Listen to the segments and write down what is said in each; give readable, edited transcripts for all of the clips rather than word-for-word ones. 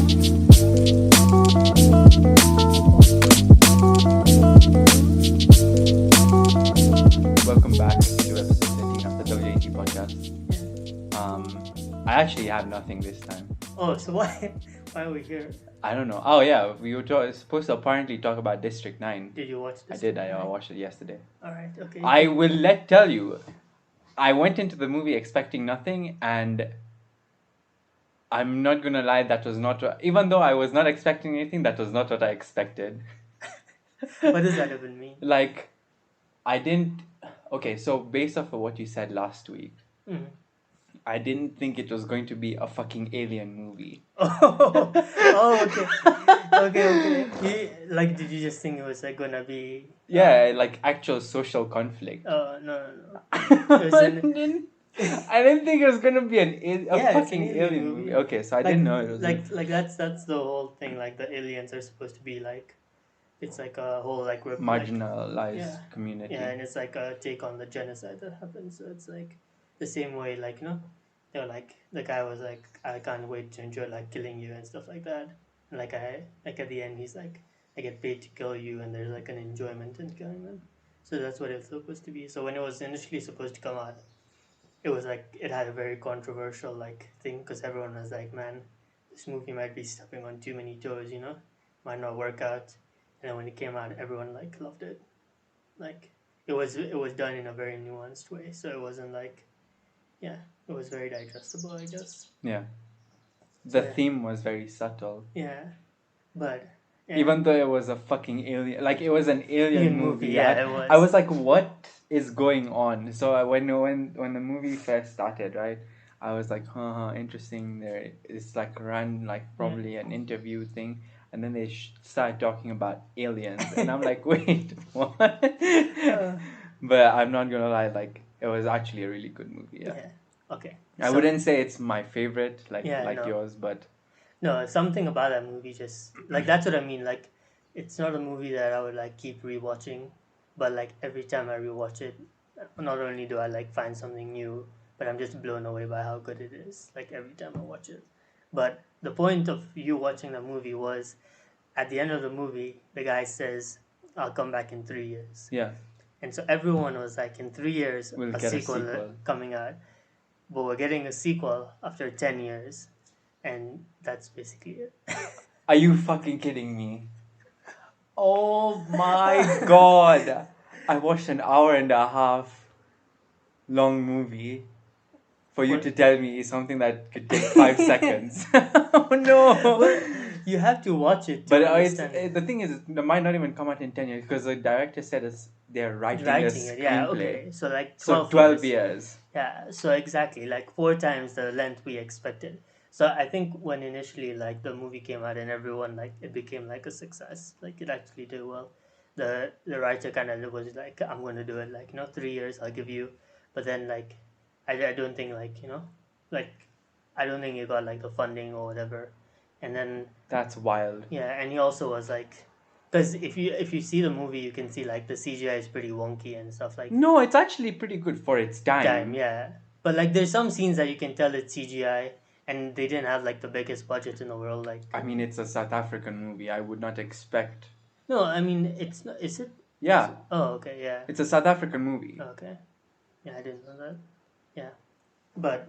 Welcome back to episode 13 of the WAT podcast. I actually have nothing this time. Oh, so why are we here? I don't know. Oh yeah, we were supposed to apparently talk about District 9. Did you watch this? I did. I watched it yesterday. Alright, okay. I will tell you, I went into the movie expecting nothing, and I'm not gonna lie, that was not even though I was not expecting anything, that was not what I expected. What does that even mean? Like, I didn't. Okay, so based off of what you said last week, Mm. I didn't think it was going to be a fucking alien movie. Okay. Did you just think it was like gonna be? Yeah, like actual social conflict. No. I didn't think it was gonna be a fucking it's an alien movie. Okay, so I didn't know it was that's the whole thing. Like the aliens are supposed to be like, it's like a whole like marginalized community. Yeah, and it's like a take on the genocide that happened. So it's like the same way, like, they're like, the guy was like, I can't wait to enjoy like killing you and stuff like that. And like at the end he's like, I get paid to kill you, and there's like an enjoyment in killing them. So that's what it's supposed to be. So when it was initially supposed to come out, it was like, it had a very controversial like thing, because everyone was like, man, this movie might be stepping on too many toes, might not work out. And then when it came out, everyone like loved it. Like it was done in a very nuanced way, so it wasn't like, it was very digestible, I guess. Yeah. The theme was very subtle. Yeah, but even though it was a fucking alien, like it was an alien movie. Yeah, it was. I was like, what is going on? So when the movie first started, right, I was like, interesting. There is like run like probably an interview thing, and then they start talking about aliens, and I'm like, wait, what? But I'm not gonna lie, like it was actually a really good movie. Yeah. Okay. I wouldn't say it's my favorite, like yours, but no, something about that movie just like, that's what I mean. Like, it's not a movie that I would like keep rewatching, but like every time I rewatch it, not only do I like find something new, but I'm just blown away by how good it is. Like every time I watch it. But the point of you watching the movie was, at the end of the movie, the guy says, "I'll come back in 3 years." Yeah. And so everyone was like, in 3 years, we'll a sequel coming out. But we're getting a sequel after 10 years. And that's basically it. Are you fucking kidding me? Oh my god. I watched an hour and a half long movie for you to tell me something that could take 5 seconds. Oh no. Well, you have to watch it to understand. The thing is, it might not even come out in 10 years, because the director said they're writing the screenplay. Yeah, okay. So like 12 years. Yeah, so exactly, like 4 times the length we expected. So I think when initially like the movie came out and everyone like, it became like a success, like it actually did well. The writer kind of was like, I'm going to do it, like 3 years I'll give you. But then like I don't think like like I don't think he got like the funding or whatever. And then that's wild. Yeah, and he also was like, because if you see the movie, you can see like the CGI is pretty wonky and stuff like. No, it's actually pretty good for its time. Yeah, but like there's some scenes that you can tell it's CGI, and they didn't have like the biggest budget in the world. Like, I mean, it's a South African movie. I would not expect. No, I mean it's not. Is it? Yeah. Oh, okay, yeah. It's a South African movie. Okay. Yeah, I didn't know that. Yeah, but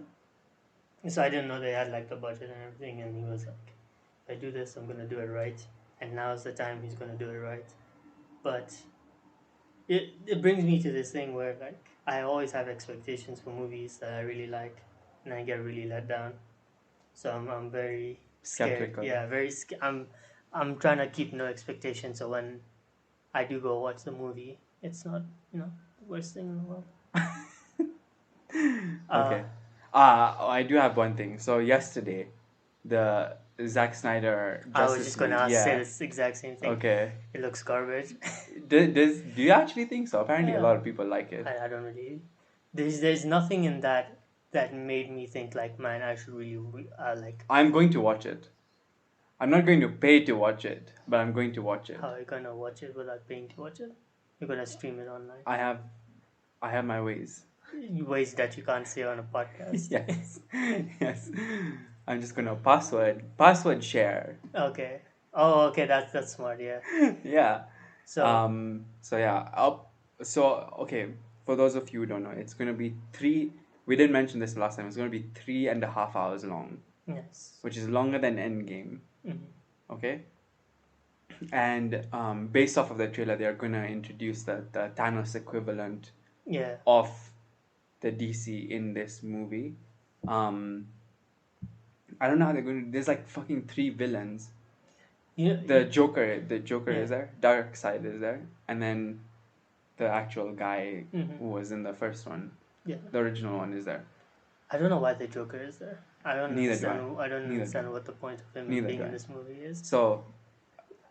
so I didn't know they had like the budget and everything, and he was like, if I do this, I'm gonna do it right, and now's the time he's gonna do it right. But it brings me to this thing where like I always have expectations for movies that I really like, and I get really let down. So I'm very scared. Skeptical. Yeah, very. I'm trying to keep no expectations, so when I do go watch the movie, it's not the worst thing in the world. Okay. I do have one thing. So yesterday, the Zack Snyder Justice League. I was just gonna say this exact same thing. Okay. It looks garbage. Do you actually think so? Apparently, a lot of people like it. I don't really. There's nothing in that made me think like, man, I should really like. I'm going to watch it. I'm not going to pay to watch it, but I'm going to watch it. How are you gonna watch it without paying to watch it? You're gonna stream it online. I have my ways. Ways that you can't say on a podcast. Yes. Yes. I'm just gonna password share. Okay. Oh, okay. That's smart. Yeah. Yeah. So So yeah. So okay. For those of you who don't know, it's gonna be three. We did mention this last time. It's gonna be 3.5 hours long, yes. which is longer than Endgame. Mhm. Okay. And based off of the trailer, they're gonna introduce the Thanos equivalent Yeah. of the DC in this movie. Um, I don't know how they're going to. There's like fucking three villains. You. The Joker Yeah. is there. Darkseid is there, and then the actual guy Hmm. who was in the first one, Yeah. the original one, is there. I don't know why the Joker is there. I don't Neither do I. understand. I don't Neither do I. understand what the point of him Neither being do in I. this movie is. So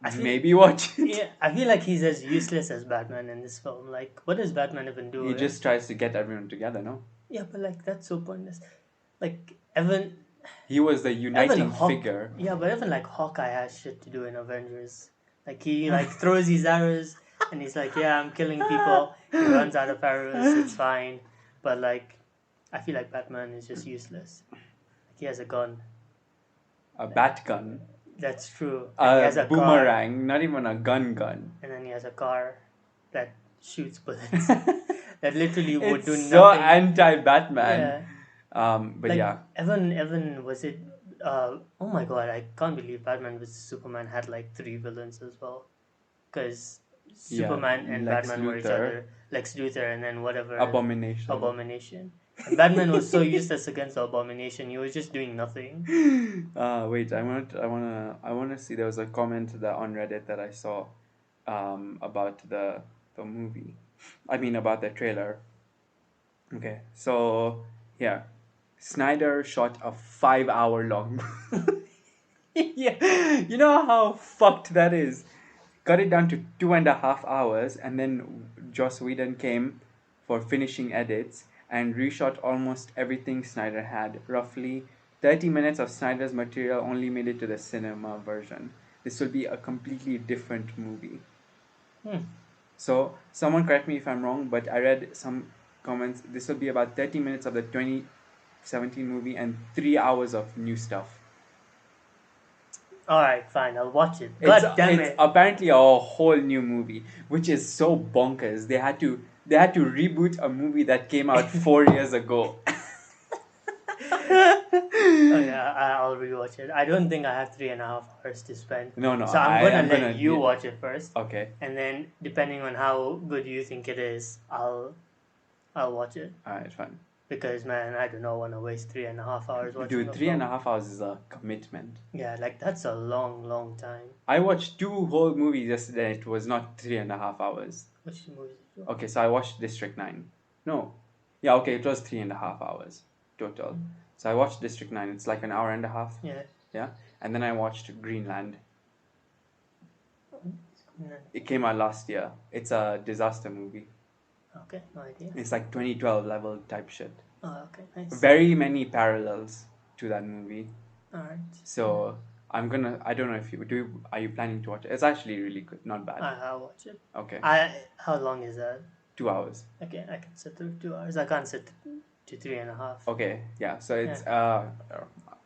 I feel. maybe watch it. Yeah. I feel like he's as useless as Batman in this film. Like, what does Batman even do? He just tries to get everyone together. No, Yeah, but like that's so pointless. Like Evan. he was the Even uniting Hawk, figure. yeah, but even like Hawkeye has shit to do in Avengers. Like he like throws his arrows and he's like, yeah, I'm killing people. He runs out of arrows. It's fine. But like, I feel like Batman is just useless. Like he has a gun. A bat gun, That's true. And he a has a car. boomerang, not even a gun. And then he has a car that shoots bullets. That literally would It's do so nothing. anti-Batman. Yeah. But Like yeah, Evan was it? Oh my god! I can't believe Batman vs Superman had like three villains as well, because yeah, Superman and Lex Batman were each Luthor, other. Lex Luthor and then whatever Abomination. Abomination. And Batman was so useless against the Abomination. He was just doing nothing. Wait, I wanna see. There was a comment that on Reddit that I saw, about the movie. I mean, about the trailer. Okay, so yeah, Snyder shot a 5 hour long. Yeah, you know how fucked that is. Cut it down to 2.5 hours, and then Joss Whedon came for finishing edits and reshot almost everything Snyder had. Roughly 30 minutes of Snyder's material only made it to the cinema version. This will be a completely different movie. Hmm. So, someone correct me if I'm wrong, but I read some comments. This will be about 30 minutes of the 2017 movie and 3 hours of new stuff. All right, fine. I'll watch it. It's God damn it's it! apparently a whole new movie, which is so bonkers. They had to reboot a movie that came out 4 years ago. Oh yeah, I'll rewatch it. I don't think I have 3.5 hours to spend, No, no, so I'm I gonna am let gonna. you watch it first, Okay, and then depending on how good you think it is, I'll watch it. alright, fine. Because man, I do not want to waste 3.5 hours watching Dude, a three and film. a half hours is a commitment. Yeah, like that's a long, long time. I watched two whole movies yesterday. It was not 3.5 hours. Which movie did you watch? Okay, so I watched District 9. No. Yeah, okay, it was 3.5 hours total. So I watched District 9. It's like an hour and a half. Yeah. Yeah. And then I watched Greenland. Yeah. It came out last year. It's a disaster movie. Okay, no idea. It's like 2012 level type shit. Oh, okay, nice. Very many parallels to that movie. Alright. So I don't know if are you planning to watch it? It's actually really good, not bad. I'll watch it. Okay. How long is that? 2 hours. Okay, I can sit through 2 hours. I can't sit to 3.5. Okay, yeah. So it's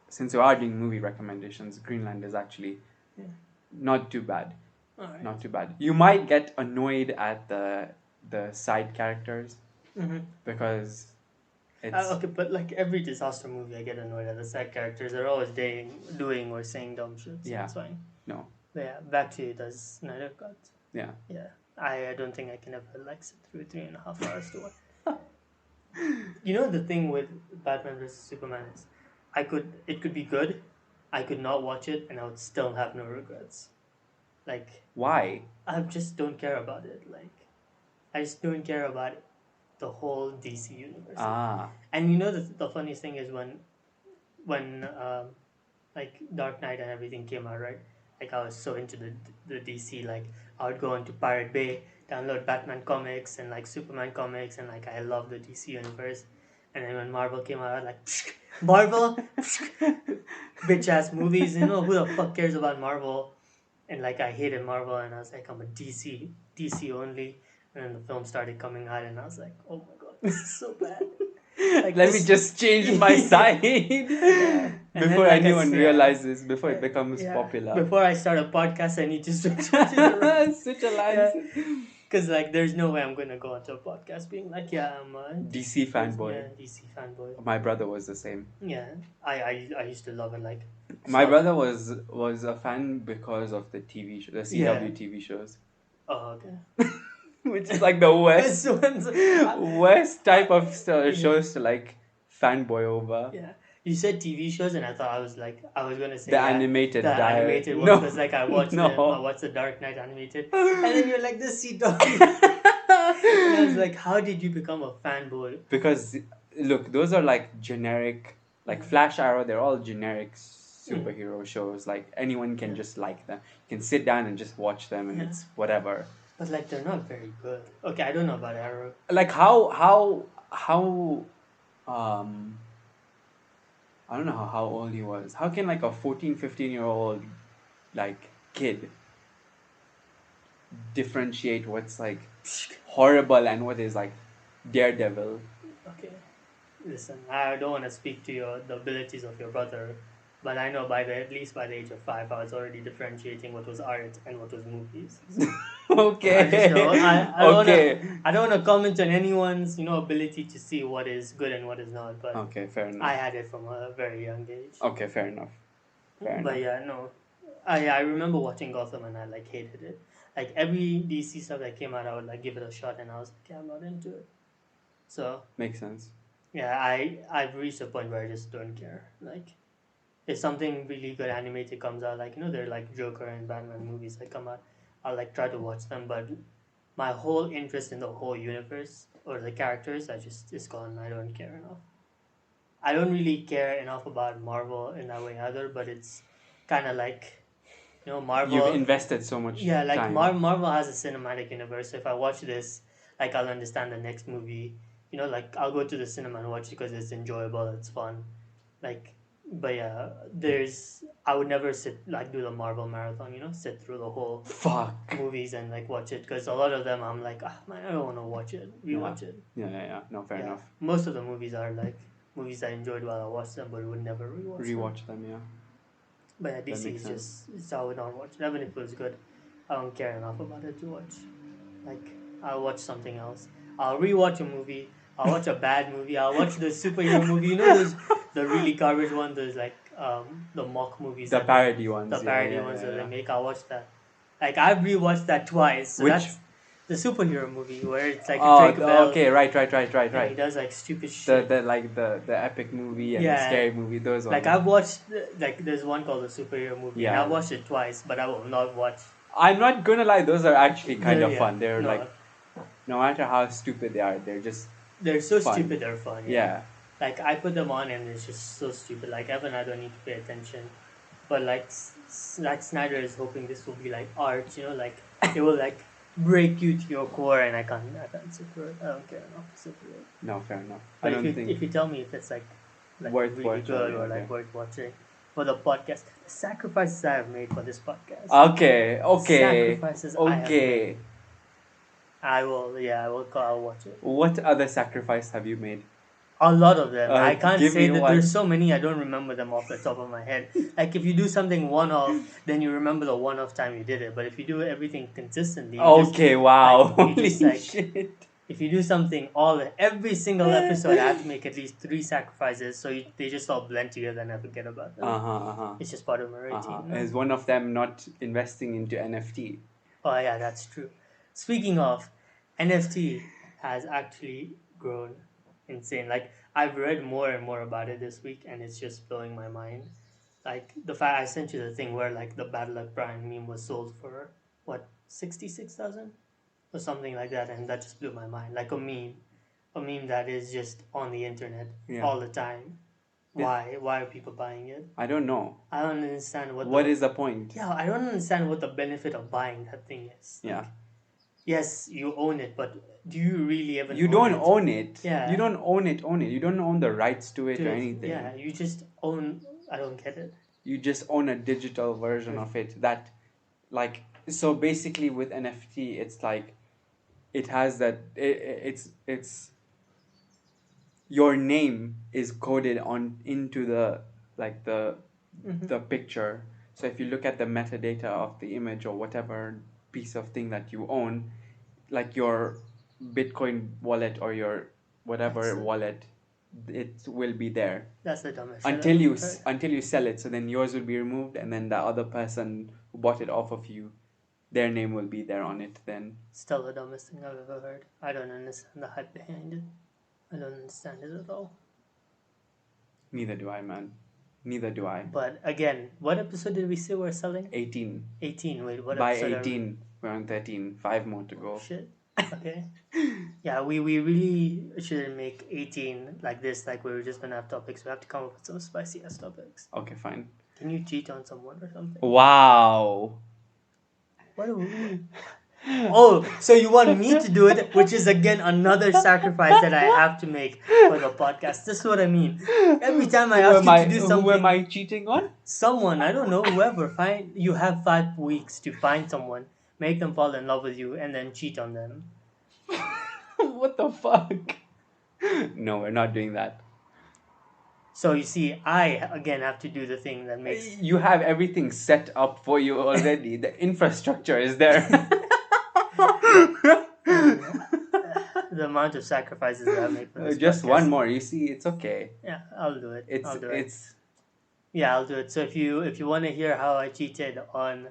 since you are doing movie recommendations, Greenland is actually not too bad. Alright. Not too bad. You might get annoyed at the side characters Mm-hmm. because it's Okay, but like every disaster movie, I get annoyed at the side characters. They're always doing or saying dumb shit. So Yeah. it's fine. no. But yeah, back to the Snyder Cut. Yeah. Yeah, I don't think I can ever like sit through 3.5 hours to watch. You know the thing with Batman vs Superman is, it could be good, I could not watch it and I would still have no regrets. Like Why? I just don't care about it. Like I just don't care about the whole DC universe. Ah. And you know the funniest thing is when like Dark Knight and everything came out, right? Like I was so into the DC, like I would go into Pirate Bay, download Batman comics and like Superman comics, and like I love the DC universe. And then when Marvel came out, I was like, Marvel, bitch ass movies. You know who the fuck cares about Marvel? And like I hated Marvel, and I was like, I'm a DC only. And then the film started coming out, and I was like, oh my god, this is so bad. Like Let me this. just change my side Yeah. And then before like anyone realizes, before it becomes yeah. popular. Before I start a podcast, I need to switch it around. Switch alliances. Because like, there's no way I'm gonna go onto a podcast being like, yeah, I'm a DC fanboy. yeah, DC fanboy. My brother was the same. Yeah, I used to love it. Like, My stuff. brother was a fan because of the TV show, the CW TV shows, Oh, okay. which is like the worst, This one's worst type of yeah. shows to like fanboy over. Yeah. You said TV shows, and I thought I was gonna say The animated the diet. animated ones, No, because like I watched them. I no. watched the Dark Knight animated, and then you're like the CW. And I was like, how did you become a fanboy? Because look, those are like generic, like Flash, Arrow. They're all generic superhero shows. Like anyone can just like them. You can sit down and just watch them, and it's whatever. But like, they're not very good. Okay, I don't know about Arrow. Like how I don't know how old he was. How can like a 14, 15-year-old like kid differentiate what's like horrible and what is like Daredevil? Okay, listen, I don't want to speak to the abilities of your brother, but I know at least by the age of 5, I was already differentiating what was art and what was movies. So Okay. I just know. Okay. I don't want to comment on anyone's ability to see what is good and what is not, but Okay, fair I enough. had it from a very young age. Okay, fair enough. Fair But enough. yeah, no, I remember watching Gotham and I like hated it. Like every DC stuff that came out, I would like give it a shot, and I was like, yeah, I'm not into it. So Makes sense. yeah, I've reached a point where I just don't care. Like, if something really good animated comes out, like they're like Joker and Batman movies that come out, I'll like try to watch them. But my whole interest in the whole universe or the characters, I just is gone. I don't care enough. I don't really care enough about Marvel in that way either. But it's kind of like You've Marvel. invested so much Yeah, like time. Marvel has a cinematic universe. So if I watch this, like I'll understand the next movie. Like I'll go to the cinema and watch it because it's enjoyable, it's fun. Like, but yeah, I would never do the Marvel marathon. Sit through the whole Fuck. movies and like watch it, because a lot of them I'm like, man, I don't want to watch it. Rewatch it. Yeah. No, fair enough. Most of the movies are like movies I enjoyed while I watched them, but would never rewatch them. Yeah. But yeah, That DC makes is sense. just I would not watch it. Even if it was good, I don't care enough about it to watch. Like, I'll watch something else. I'll rewatch a movie. I'll watch a bad movie. I'll watch the superhero movie. Those the really garbage ones. Those like the mock movies. The parody ones. The parody ones that yeah. they make. I'll watch that. Like, I've rewatched that twice. So Which? that's the superhero movie where it's like Oh, Drake Bell. okay, right. And he does like stupid shit. The epic movie and the scary movie. Those ones. Like, I've watched like there's one called the superhero movie. Yeah. And I've watched it twice, but I will not watch. I'm not gonna lie, those are actually kind of fun. They're No. like, no matter how stupid they are, they're just They're so fun. stupid, they're fun. Yeah. Like, I put them on and it's just so stupid. Like, Evan, I don't need to pay attention. But like Snyder is hoping this will be like art, like it will like break you to your core, and I can't sit through it. I don't care enough to sit through it. No, fair enough. But I don't think if you tell me if it's like worth really watching, good or okay. like worth watching for the podcast, the sacrifices I have made for this podcast. Okay. Sacrifices I have Okay. made. I'll watch it. What other sacrifice have you made? A lot of them. I can't give say me that one. there's so many, I don't remember them off the top of my head. Like, if you do something one-off, then you remember the one-off time you did it. But if you do everything consistently, Okay, wow. like, you Holy just, like, shit. if you do something every single episode, I have to make at least 3 sacrifices, so they just all blend together and I forget about them. It's just part of my routine. Is one of them not investing into NFT? Oh yeah, that's true. Speaking of, NFT has actually grown insane. Like, I've read more and more about it this week, and it's just blowing my mind. Like, the fact I sent you the thing where like the Bad Luck Brian meme was sold for what, 66,000 or something like that, and that just blew my mind. Like a meme that is just on the internet all the time. Why are people buying it? I don't know. I don't understand what is the point. Yeah, I don't understand what the benefit of buying that thing is. Like, yes, you own it, but do you really ever? You don't own it. Yeah. You don't own it. You don't own the rights to it or anything. Yeah, you just own. I don't get it. You just own a digital version of it. That, like, so basically with NFT, it's like, it has that. It's your name is coded on into the like Mm-hmm. the picture. So if you look at the metadata of the image or whatever piece of thing that you own, like your Bitcoin wallet or your whatever That's wallet, it will be there that's the dumbest shit until I've you ever heard. until you sell it. So then yours will be removed, and then the other person who bought it off of you, their name will be there on it. Then Still the dumbest thing I've ever heard. I don't understand the hype behind it. I don't understand it at all. neither do I, man. Neither do I. But again, what episode did we say we're selling? 18. 18. Wait, what By episode 18, we're on 13. 5 more to go. Shit. Okay. Yeah, we really shouldn't make 18 like this, like we were just gonna have topics. We have to come up with some spicy ass topics. Okay, fine. Can you cheat on someone or something? Wow. What do we mean? Oh, so you want me to do it, which is again another sacrifice that I have to make for the podcast. This is what I mean. Every time I ask you to do something, Who am I cheating on? someone, I don't know, whoever, you have 5 weeks to find someone, make them fall in love with you, and then cheat on them. What the fuck? No, we're not doing that. So you see, I again have to do the thing that makes You have everything set up for you already. The infrastructure is there. the amount of sacrifices that I make for this Just podcast. one more. You see, it's okay. Yeah, I'll do it. I'll do it. Yeah, I'll do it. So if you want to hear how I cheated on,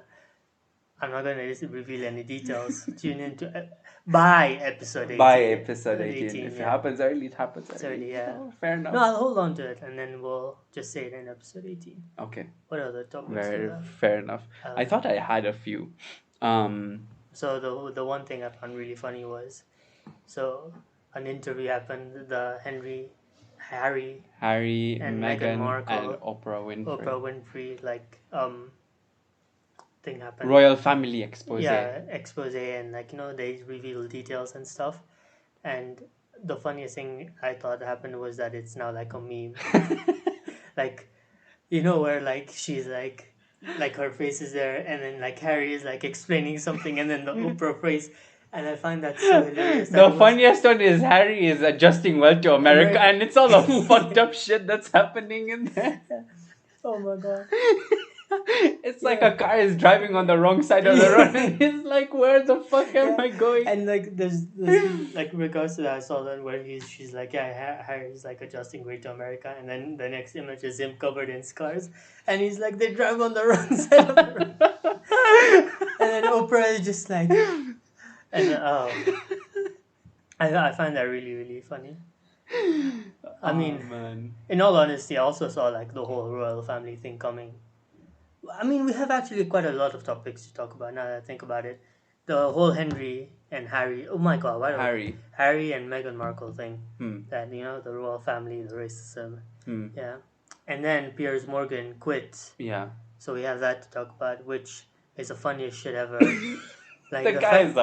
I'm not gonna reveal any details. Tune into by episode 18. By episode 18. If it happens early, it happens early. Yeah. Oh, fair enough. No, I'll hold on to it, and then we'll just say it in episode 18. Okay. What other topics? Very fair enough. I thought I had a few. So the one thing I found really funny was, so an interview happened. The Harry, and Meghan Markle, and Oprah Winfrey, like thing happened. Royal family expose. Yeah, expose, and like they reveal details and stuff. And the funniest thing I thought happened was that it's now like a meme, like where like she's like her face is there, and then like Harry is like explaining something, and then the Oprah face. And I find that so hilarious. The funniest one is Harry is adjusting well to America, and it's all the fucked up shit that's happening in there. Oh my god. It's like a car is driving on the wrong side of the road, and he's like, where the fuck am I going? And like there's like regards to that, I saw that where she's like, yeah, Harry's like adjusting great to America, and then the next image is him covered in scars, and he's like, they drive on the wrong side of the road. And then Oprah is just like, and I find that really, really funny. I mean, man. In all honesty, I also saw like the whole royal family thing coming. I mean, we have actually quite a lot of topics to talk about now that I think about it. The whole Henry and Harry. Oh my god, Harry and Meghan Markle thing. That the royal family, the racism. Yeah, and then Piers Morgan quit. Yeah. So we have that to talk about, which is the funniest shit ever. Like the guy is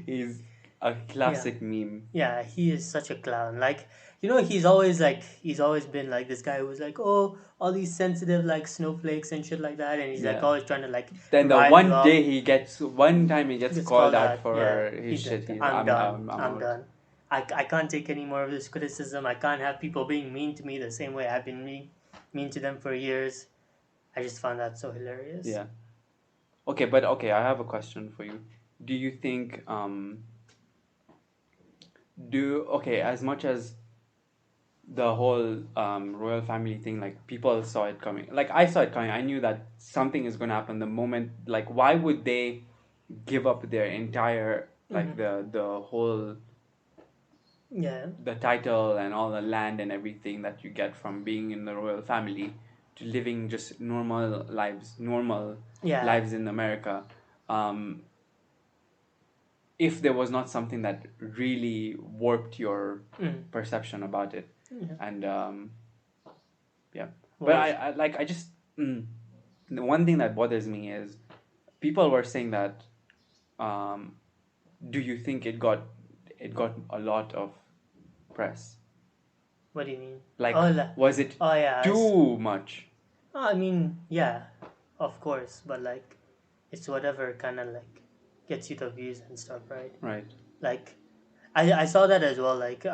he's a classic meme. Yeah, he is such a clown. Like, he's always been like this guy who's like, oh, all these sensitive like snowflakes and shit like that, and he's like always trying to like. Then the one time he gets called out for his shit. I'm done. I'm done. I can't take any more of this criticism. I can't have people being mean to me the same way I've been mean to them for years. I just found that so hilarious. Yeah. Okay, I have a question for you. Do you think as much as the whole royal family thing, like people saw it coming, like I saw it coming, I knew that something is going to happen the moment, like why would they give up their entire like the whole the title and all the land and everything that you get from being in the royal family to living just normal lives in America, if there was not something that really warped your perception about it. And but I just the one thing that bothers me is people were saying that do you think it got a lot of press? What do you mean? Like, was it too much? I mean, yeah, of course, but like it's whatever kind of like gets you the views and stuff, right? Right. Like I saw that as well, like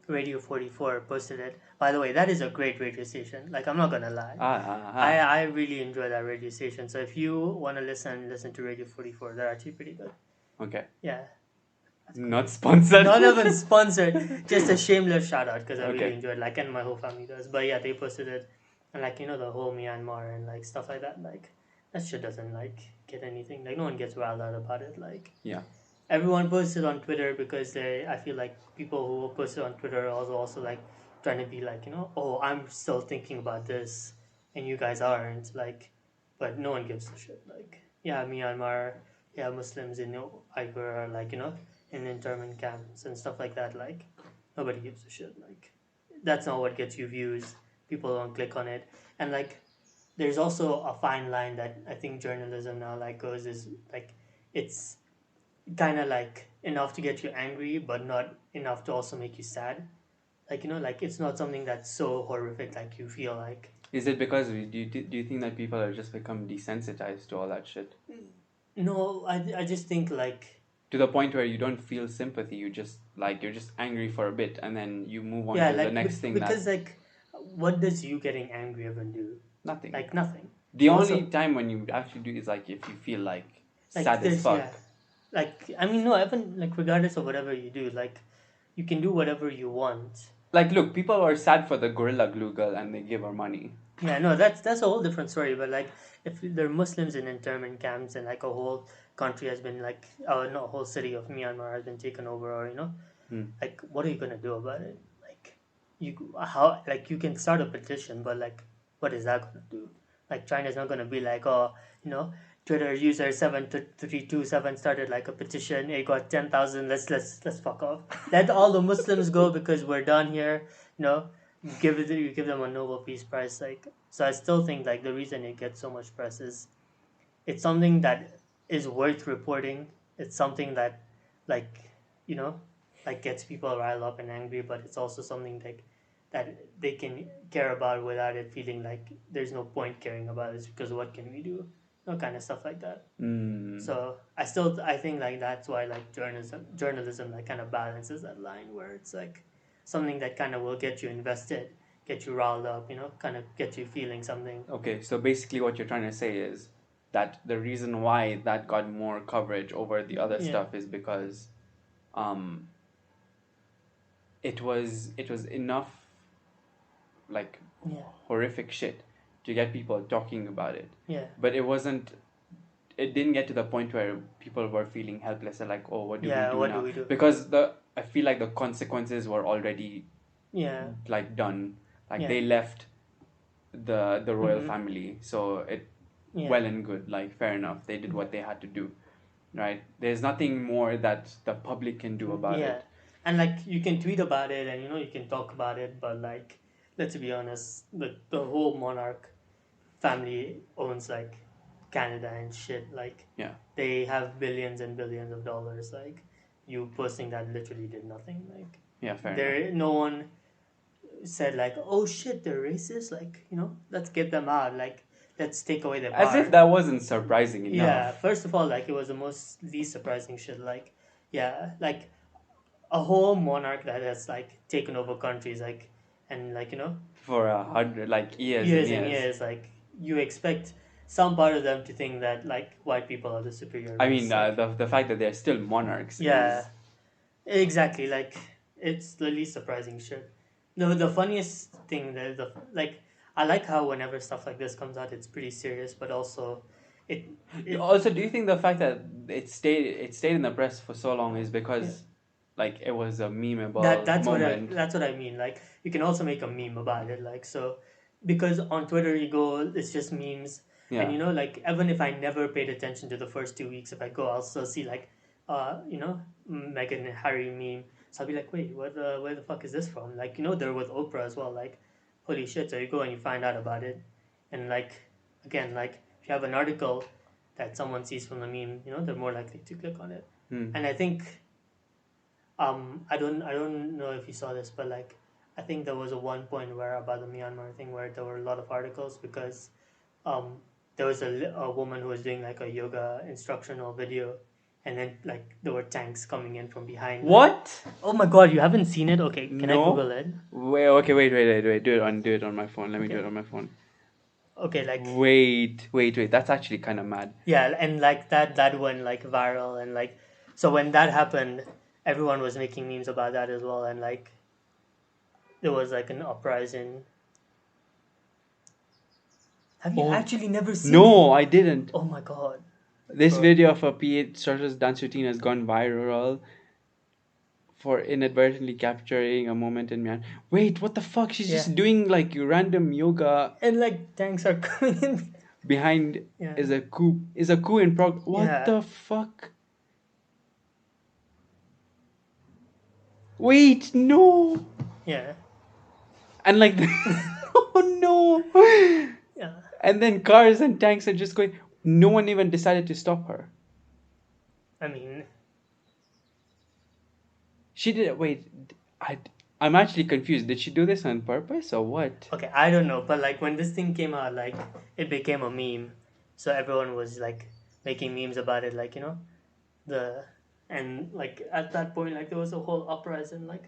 Radio 44 posted it. By the way, that is a great radio station. Like, I'm not gonna lie. Ah. I really enjoy that radio station. So if you want to listen to Radio 44. They're actually pretty good. Okay. Yeah. That's cool. Not sponsored. Not even sponsored. Just a shameless shout out because I really Okay. enjoy it. Like, and my whole family does. But yeah, they posted it. And like, the whole Myanmar and like stuff like that. Like, that shit doesn't like get anything. Like, no one gets riled out about it. Like, Yeah. everyone posts it on Twitter because I feel like people who post it on Twitter are also like trying to be like, oh, I'm still thinking about this and you guys aren't, like, but no one gives a shit. Like, yeah, Myanmar, yeah, Muslims in Uyghur are like, in internment camps and stuff like that. Like, nobody gives a shit. Like, that's not what gets you views. People don't click on it. And like, there's also a fine line that I think journalism now like goes is like, it's kind of like enough to get you angry but not enough to also make you sad, like, like it's not something that's so horrific like you feel like. Is it because do you think that people are just become desensitized to all that shit No, I just think like, to the point where you don't feel sympathy? You just like you're just angry for a bit and then you move on yeah, to the like next thing because that like what does you getting angry ever do? nothing. Like nothing. The only Also, time when you actually do is like if you feel like like sad as there's, yeah, fuck. like I mean, no, even like regardless of whatever you do, like you can do whatever you want. Like, look, people are sad for the Gorilla Glue girl and they give her money. Yeah, no, that's a whole different story. But like, if there are Muslims in internment camps and like a whole country has been like, no, a whole city of Myanmar has been taken over, or Hmm. like, what are you gonna do about it? Like, how like you can start a petition, but like, what is that gonna do? Like, China's not gonna be like, oh, Twitter user 7327 started like a petition. It got 10,000. Let's fuck off. Let all the Muslims go because we're done here. You know, you give them a Nobel Peace Prize. Like, so I still think like the reason it gets so much press is it's something that is worth reporting. It's something that like you know like gets people riled up and angry, but it's also something like that they can care about without it feeling like there's no point caring about it because what can we do? No kind of stuff like that. Mm. So I think like that's why like journalism like kind of balances that line where it's like something that kind of will get you invested, get you riled up, kind of get you feeling something. Okay, so basically what you're trying to say is that the reason why that got more coverage over the other Yeah, stuff is because um it was enough like yeah, horrific shit to get people talking about it. yeah, But it didn't get to the point where people were feeling helpless and like, oh, what do we yeah. do What do now? we do? Because I feel like the consequences were already Yeah, like done. Like yeah, they left the royal mm-hmm. family, so it Yeah, well and good. Like fair enough, they did what they had to do. Right? There's nothing more that the public can do about yeah. it. And like you can tweet about it and you can talk about it, but like let's be honest, the whole monarch family owns like Canada and shit. Like Yeah. they have billions and billions of dollars. Like you posting that literally did nothing. Like Yeah, fair enough. there, no one said like, oh shit, they're racist. Like let's get them out. Like let's take away their As if power. that wasn't surprising Yeah, enough first of all, like it was the most least surprising shit. Like, yeah, like a whole monarch that has like taken over countries, like and like for 100 like years and years and years. years, like you expect some part of them to think that like white people are the superior I race. mean, Like, the fact that they're still monarchs yeah, is exactly. Like it's the least surprising shit. The funniest thing that the like I like how whenever stuff like this comes out, it's pretty serious, but also it it also, do you think the fact that it stayed in the press for so long is yeah. because like it was a that memeable that's what I moment? that's what I mean. Like you can also make a meme about it. Like so, because on Twitter you go, it's just memes, and Yeah. like even if I never paid attention to the first 2 weeks, if I go, I'll still see like, Meghan and Harry meme. So I'll be like, wait, where the fuck is this from? Like they're with Oprah as well. Like, holy shit! So you go and you find out about it, and like again, like if you have an article that someone sees from the meme, they're more likely to click on it. Hmm. And I think I don't know if you saw this, but like I think there was a one point where about the Myanmar thing where there were a lot of articles because um there was a woman who was doing like a yoga instructional video, and then like there were tanks coming in from behind. What? Oh my god, you haven't seen it? Okay, can I No. Google it? Wait. Okay. Wait. Do it on my phone. Let me do Okay. it on my phone. Okay, like Wait. That's actually kind of mad. yeah, and like that went like viral, and like so when that happened, everyone was making memes about that as well, and like there was like an uprising. Have you Oh actually never seen it? no, I didn't. Oh my god, This bro. video of a P8 starter's dance routine has gone viral for inadvertently capturing a moment in Myanmar. Wait, what the fuck? She's Yeah, just doing like random yoga. and like tanks are coming in. Behind Yeah, is a coup. Is a coup in progress. What yeah, the fuck? Wait, no. yeah, And like, oh no. yeah. And then cars and tanks are just going. No one even decided to stop her. I mean, She did. Wait, I. I'm actually confused. Did she do this on purpose or what? okay, I don't know, but like when this thing came out, like it became a meme, so everyone was like making memes about it, like the and like at that point, like there was a whole uprising, like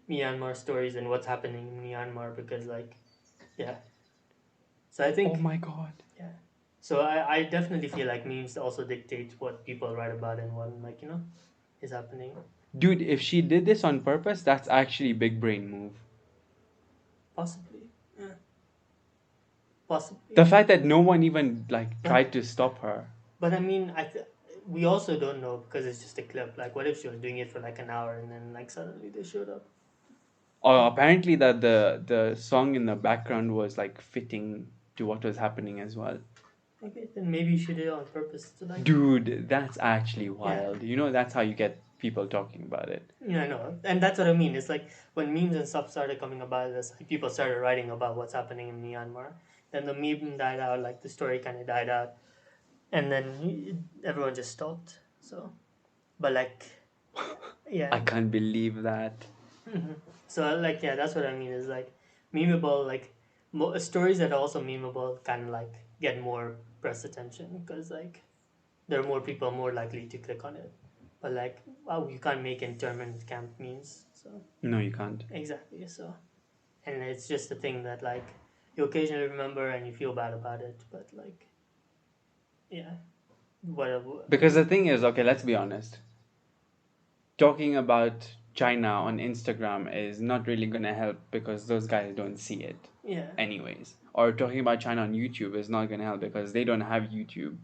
Myanmar stories and what's happening in Myanmar because like yeah, so I Oh think my god. yeah, so I definitely feel like memes also dictate what people write about and what like is happening. Dude, if she did this on purpose, that's actually big brain move. Possibly, yeah, possibly, The fact that no one even like but tried to stop her. but I mean we also don't know because it's just a clip. Like, what if she was doing it for like an hour and then like suddenly they showed up? Apparently that the song in the background was like fitting to what was happening as well. Okay, then maybe she did it on purpose to like Dude, that's actually yeah. wild. You know, that's how you get people talking about it. Yeah, I know, and that's what I mean. It's like when memes and stuff started coming about this, like people started writing about what's happening in Myanmar. Then the meme died out, like the story kind of died out, and then everyone just stopped. So, but like, I yeah, can't believe that. hmm so like, yeah, that's what I mean. Is like memeable, like stories that are also memeable, kind of like get more press attention because like there are more people more likely to click on it. But like, wow, you can't make internment camp memes, so No, you can't. exactly. So and it's just a thing that like you occasionally remember and you feel bad about it, but like yeah, whatever. Because the thing is, okay, let's be honest. Talking about China on Instagram is not really gonna help because those guys don't see it Yeah, anyways. Or talking about China on YouTube is not gonna help because they don't have YouTube.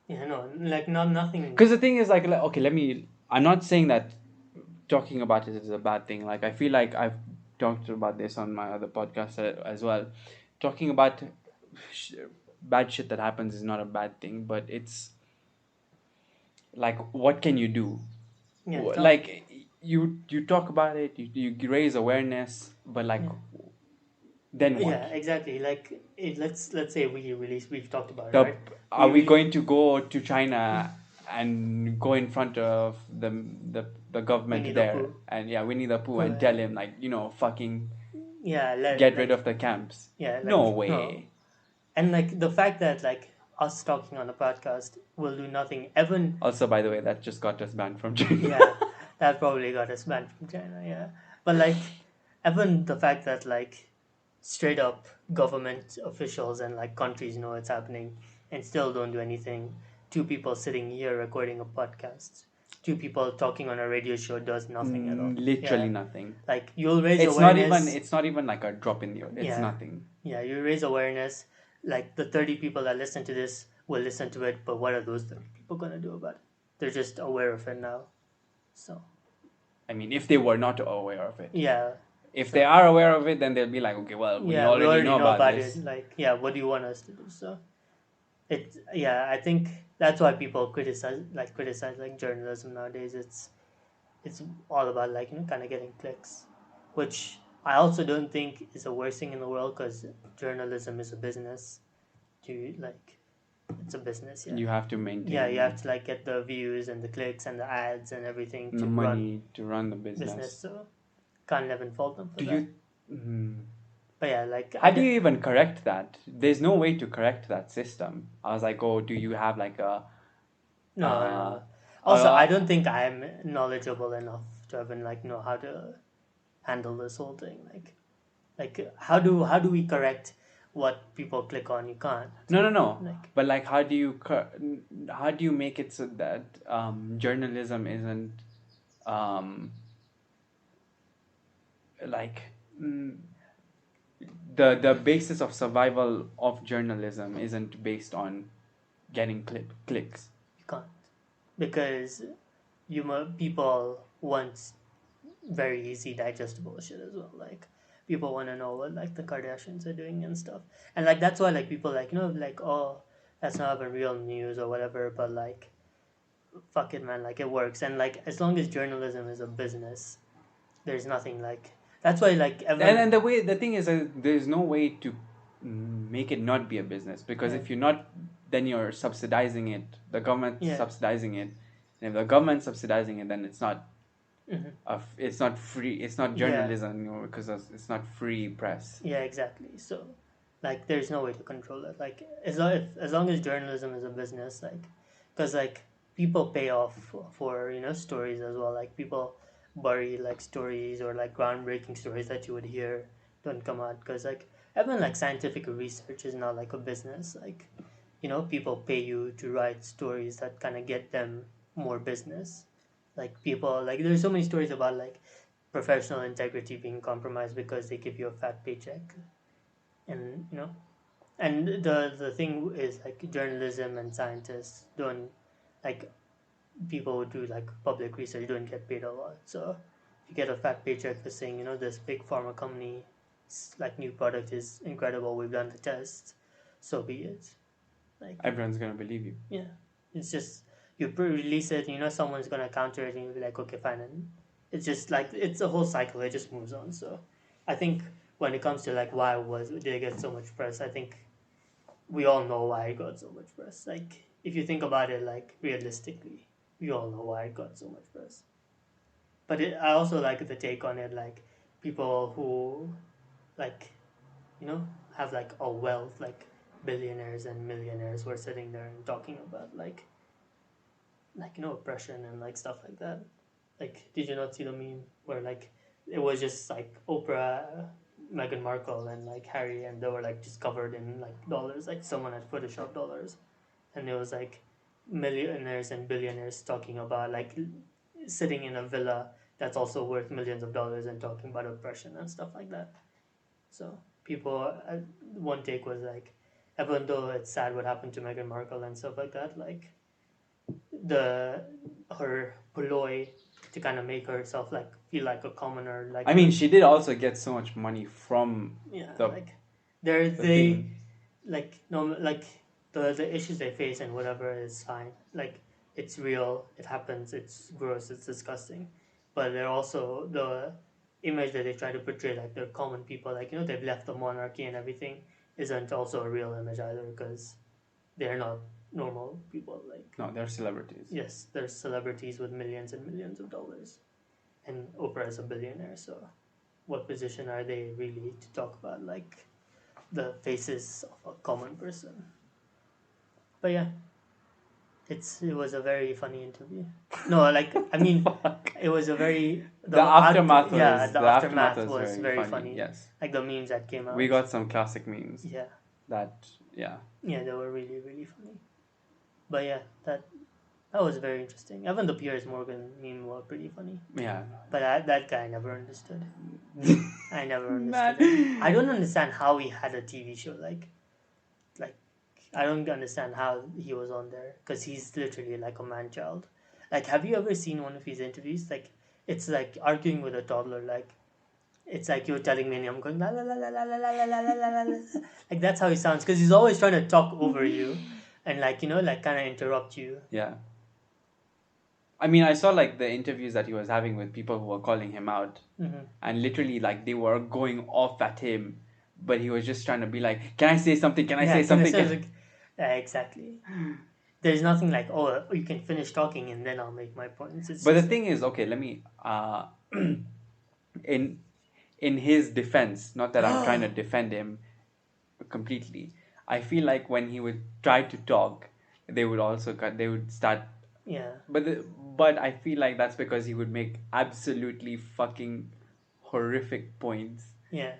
yeah, no, like not nothing. Because the thing is, like, okay, I'm not saying that talking about it is a bad thing. Like, I feel like I've talked about this on my other podcast as well. Talking about sh- bad shit that happens is not a bad thing, but it's like, what can you do? Yeah, tough. Like, you talk about it, you raise awareness, but like, Yeah, then what? yeah, exactly. Like let's say we release. We've talked about it, The right? Are We we really going to go to China and go in front of the government Winnie the there Pooh. and yeah, Winnie the Pooh and Uh, tell him like, fucking yeah, let get rid like of the camps? yeah, No like no, way. and like the fact that like us talking on a podcast will do nothing. Evan, Also, by the way, that just got us banned from China. yeah, that probably got us banned from China. Yeah, but like even the fact that like straight up government officials and like countries know it's happening and still don't do anything. Two people sitting here recording a podcast. Two people talking on a radio show does nothing at all. Literally Yeah, nothing. like you'll raise It's not even awareness. it's not even like a drop in the it's Yeah, nothing. yeah, you raise awareness. Like the 30 people that listen to this will listen to it, but what are those 30 people gonna do about it? They're just aware of it now. So I mean, if they were not aware of it. yeah, If they so are aware of it, then they'll be like, okay, well, we yeah, we already already know know about about it. this. Like yeah, what do you want us to do? So it yeah, I think that's why people criticize like journalism nowadays. It's all about like kind of getting clicks, which I also don't think is the worst thing in the world because journalism is a business. To like it's a business, yeah. You have to Yeah, you maintain have to like get the views and the clicks and the ads and everything the to run money to run the business. business. So can't even fault them for Do that. you? Hmm. But yeah, like How do you even correct that? There's no way to correct that system. I was like, oh, do you have like a no, no, no. Also, I don't think I'm knowledgeable enough to even like know how to handle this whole thing. Like how do we correct what people click on? You can't. no. Like But like, how do you make it so that journalism isn't um, like mm, the basis of survival of journalism isn't based on getting clicks. you can't because people want very easy digestible shit as well. Like people want to know what like the Kardashians are doing and stuff, and like that's why like people like like oh that's not even real news or whatever. But like fuck it, man, like it works, and like as long as journalism is a business, there's nothing like that's why like And everyone the thing is, there's no way to make it not be a business, because yeah if you're not, then you're subsidizing it. The government's yeah subsidizing it, and if the government's subsidizing it, then hmm it's not free. It's not yeah journalism, because it's not free press. yeah exactly. So like there's no way to control it. Like as long as journalism is a business, like because like people pay off for stories as well. Like people bury like stories or like groundbreaking stories that you would hear don't come out because like even like scientific research is not like a business. Like people pay you to write stories that kind of get them more business. Like people like there's so many stories about like professional integrity being compromised because they give you a fat paycheck, and and the thing is like journalism and scientists don't like people who do like public research don't get paid a lot. So if you get a fat paycheck for saying this big pharma company like new product is incredible, we've done the test, so be it. Like Everyone's gonna believe you. yeah, it's just you release it, someone's gonna counter it, and you'll be like, okay, fine, and it's just like it's a whole cycle. It just moves on. So I think when it comes to like why was did it get so much press, I think we all know why it got so much press. Like if you think about it, like realistically, we all know why it got so much press. But I also like the take on it, like people who like you know have like a wealth, like billionaires and millionaires were sitting there and talking about like oppression and like stuff like that. Like did you not see the meme where like it was just like Oprah, Meghan Markle, and like Harry, and they were like just covered in like dollars, like someone had photoshopped dollars, and it was like millionaires and billionaires talking about like sitting in a villa that's also worth millions of dollars and talking about oppression and stuff like that. So people, one take was like, even though it's sad what happened to Meghan Markle and stuff like that, like the her ploy to kind of make herself like feel like a commoner, like I mean, she did also get so much money from yeah, the like they're the they thing. like no like the issues they face and whatever is fine. Like it's real, it happens, it's gross, it's disgusting, but they're also the image that they try to portray, like they're common people, like they've left the monarchy and everything, isn't also a real image either because they're not normal people. Like No, they're celebrities. yes, there's celebrities with millions and millions of dollars, and Oprah is a billionaire. So, what position are they really to talk about like the faces of a common person? But yeah, it was a very funny interview. No, like I mean, it was a very the The aftermath aftermath was was very very funny. funny. Yes, Like the memes that came we out. got some classic memes. Yeah, That yeah. yeah, they were really really funny. But yeah, that was very interesting. Even the Piers Morgan meme were pretty funny. Yeah. But that guy I never understood. I never understood him. I Man. don't understand how he had a TV show. Like I don't understand how he was on there because he's literally like a man child. Like, have you ever seen one of his interviews? Like, it's like arguing with a toddler. Like, it's like you're telling me, and I'm going la la la la la la la la la la la la. Like that's how he sounds because he's always trying to talk over you, and like like kind of interrupt you. Yeah. I mean, I saw like the interviews that he was having with people who were calling him out, Hmm and literally like they were going off at him, but he was just trying to be like, "Can I say something? Can I Yeah, say can I something?" say like, yeah, exactly. There's nothing like oh you can finish talking and then I'll make my points. It's But the just like thing is, okay, let me in in his defense, not that I'm trying to defend him completely. I feel like when he would try to talk, they would start Yeah. But I feel like that's because he would make absolutely fucking horrific points Yeah.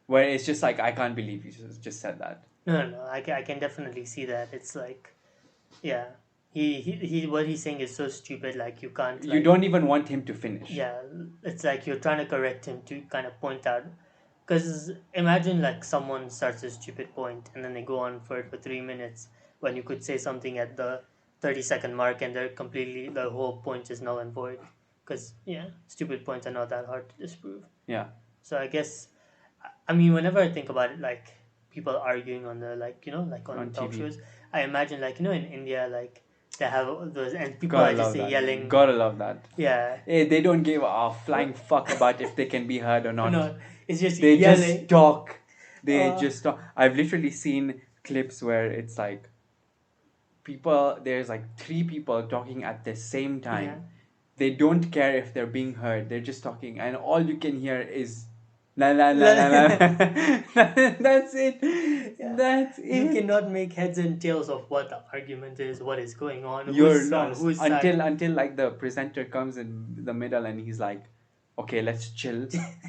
where it's just like, I can't believe you just said that. No. I can definitely see that. It's like, yeah, what he's saying is so stupid. Like you can't You like, don't even want him to finish. yeah, it's like you're trying to correct him to kind of point out. Because imagine like someone starts a stupid point and then they go on for it for 3 minutes when you could say something at the 30-second mark and they're completely, the whole point is null and void. Because, yeah, stupid points are not that hard to disprove. Yeah. So I guess, I mean, whenever I think about it, like people arguing on the, like, like on On talk TV. shows, I imagine, like, in India, like they have those, and people Gotta are just love that, man. yelling. Gotta love that. Yeah. They don't give a flying fuck about if they can be heard or not. No, it's just They yelling. just talk. They Uh, just talk. I've literally seen clips where it's like there's like three people talking at the same time. Yeah. They don't care if they're being heard. They're just talking, and all you can hear is la la la la la. That's it. Yeah. That's You it. cannot make heads and tails of what the argument is, what is going on, You're who's on lost whose side. until like the presenter comes in the middle and he's like, okay, let's chill,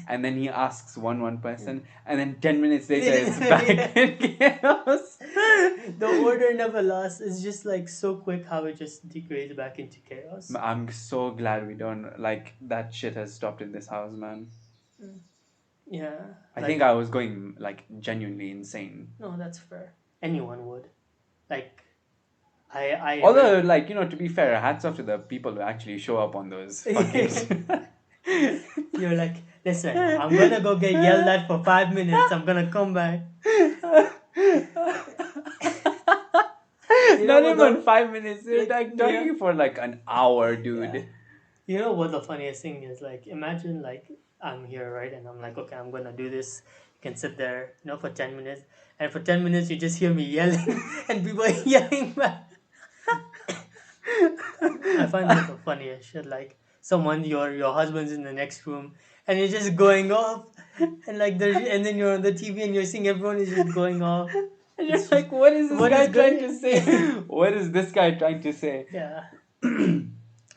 and then he asks one person, and then 10 minutes later it's back in chaos. The order never lasts. It's just like so quick how it just degrades back into chaos. I'm so glad we don't like that shit has stopped in this house, man. Yeah. I Like, think I was going like genuinely insane. no, that's fair. Anyone would. Like, I Although, like, to be fair, hats off to the people who actually show up on those fucking. You're like, listen, I'm gonna go get yelled at for 5 minutes. I'm gonna come back. Not even 5 minutes. They're like, like talking for like an hour, dude. Yeah. You know what the funniest thing is? Like, imagine like I'm here, right? And I'm like, okay, I'm gonna do this. You can sit there, for 10 minutes. And for 10 minutes, you just hear me yelling and people yelling back. I find that the funniest shit. Like, your husband's in the next room and you're just going off. And like, and then you're on the TV and you're seeing everyone is just going off. And you're like, what is this what guy is trying going- to say? What is this guy trying to say? Yeah.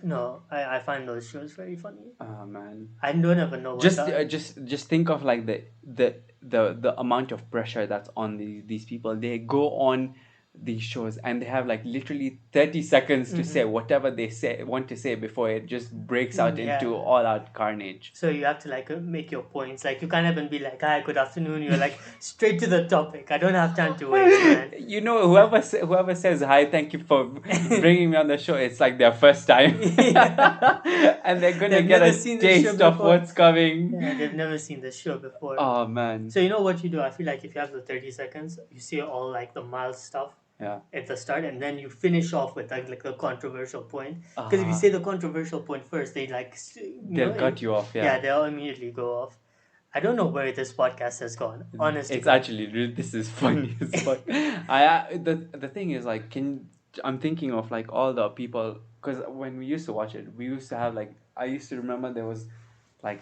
No, I find those shows very funny. Oh man. I don't even know what Just think of like the amount of pressure that's on these people. They go on these shows and they have like literally 30 seconds to say whatever they want to say before it just breaks out into all out carnage. So you have to like make your points. Like you can't even be like, "Hi, good afternoon." You're like straight to the topic. I don't have time to waste, man. Whoever says hi, thank you for bringing me on the show. It's like their first time, and they're gonna They've get never a seen the show taste of before. what's coming. Yeah, they've never seen the show before. Oh man. So you know what you do? I feel like if you have the 30 seconds, you say all like the mild stuff. Yeah. At the start, and then you finish off with like the controversial point. Because if you say the controversial point first, they like they'll cut you off. Yeah, they'll immediately go off. I don't know where this podcast has gone. Honestly, it's actually this is funny as fuck. The thing is like, I'm thinking of like all the people, because when we used to watch it, we used to have like, I used to remember there was like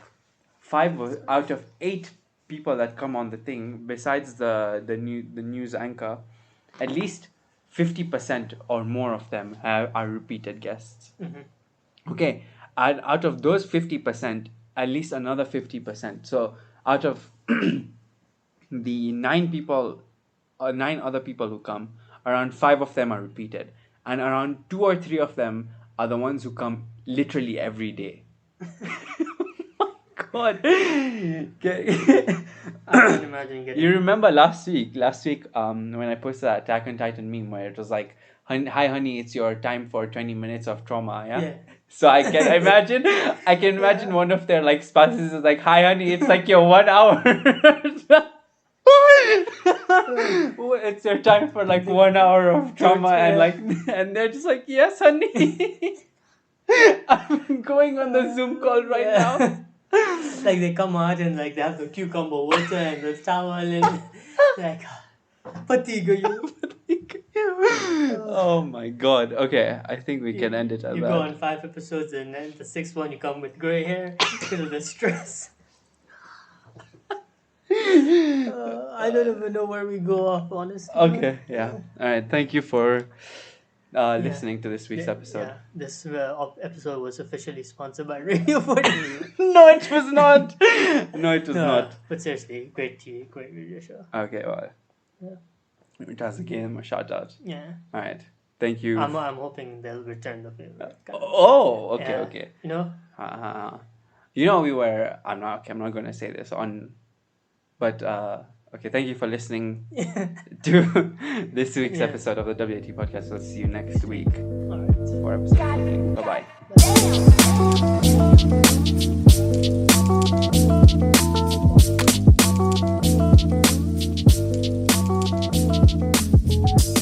5 out of 8 people that come on the thing besides the news anchor. At least 50% or more of them are repeated guests. Okay, and out of those 50%, at least another 50%. So out of the 9 other people who come, around 5 of them are repeated, and around 2 or 3 of them are the ones who come literally every day. God. I can't imagine getting. You remember last week when I posted that Attack on Titan meme where it was like, hi honey, it's your time for 20 minutes of trauma, yeah? So I can imagine one of their like spouses is like, hi honey, it's like your 1 hour. It's your time for like 1 hour of trauma, and they're just like, yes honey. I'm going on the Zoom call right now. Like they come out and like they have the cucumber water and the towel and like fatigue you. Oh my god. Okay, I think we can end it at that. You go on 5 episodes and then the 6th one you come with grey hair because of the stress. I don't even know where we go off, honestly. Okay, yeah. All right, thank you for listening to this week's episode. Yeah, this episode was officially sponsored by Radio 43. No, it was not. No, it was not. But seriously, great TV, great radio show. Okay, well. Yeah. It has a game, a shout out. Yeah. All right. Thank you. I'm hoping they'll return the favor. Okay, Yeah. okay. You know? We were. I'm not going to say this on, but okay. Thank you for listening to this week's episode of the WAT podcast. We'll see you next week All right. for episode 15. Bye bye. Bye.